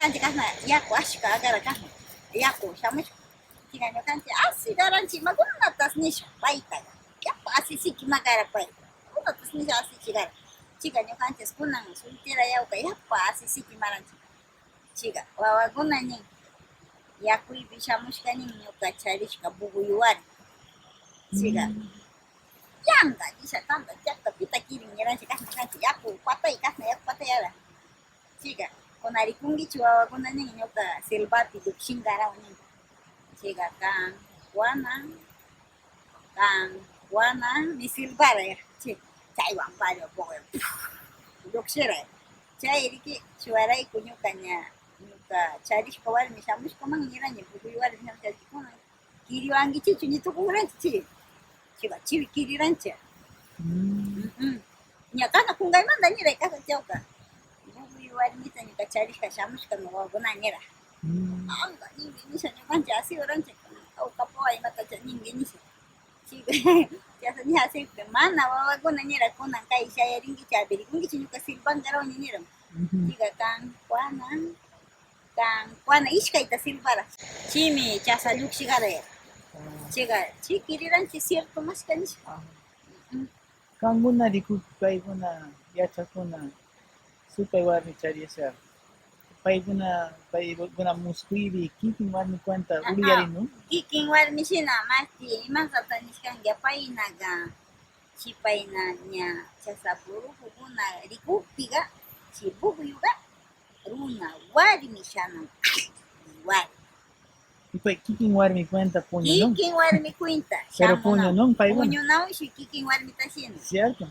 kanti kasna yaku ashka agara kasna yaku shamush tigano kanti asi garanchi maguna tas nish paita yaku asi siki magara pai una tas nish asi chigara chiga nyo kanti kunan sultera yauka yaku asi siki maranchi chiga wawakuna ni yakuypi shamushkani ñuka charishka buguyuwari chiga yanka nisha tanta llaqtapita kirin niranchi kasna kanchi yaku patay kasna yaku patayara chiga kunarikunkichu wawakunanin ñuka silvapi llukshinkarawnin chiga kan wana mi silvara chi chaywan palla puqu llukshira chayriki chuwarayku ñuka ña ñuka charishka warmi shamushkaman niraña puguy warmi shamushkakuna kiriwankichichu ña tukunranchik chi chiga chiwi kirirancha ña kana kunkaymanta niray kasa chawka puguy warmita ñuka charishka shamushkami wawakuna nira anga ninki nisha ñukanchik asiwaranchik awkapuwa imatacha ninki nisha chiga chayta nisha asiypi mana wawakuna nira kunan kay shayarinkichi abirikunkichi ñuka silpankarawña niran chiga kan kuana ishkayta silpara chimi chasa llukshikaraya chiga chi kiriranchik cierto mashka nisha Kankuna rikupi paykuna yachakuna supay warmi chariyasha paykuna muskuypi kikin warmi cuenta uyarinun kikin warmi shina masti imasata nishkanka paynaqa chipayna ña chasapurukkuna rikukpiqa chi pukyuqa runa warmi shanan warmi pay kikin warmi cuenta puñunun kikin warmi cuenta pero puñunun paykuna puñunawshi kikin warmita shina cierto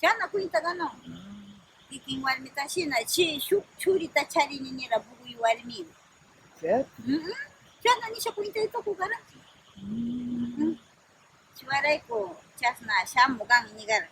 chana cuentaqa no kikin warmita shina shuk churita charini nira puguy warmi cierto chana nisha cuentayta kukaranchik chuwarayku chasna shamu kan nigara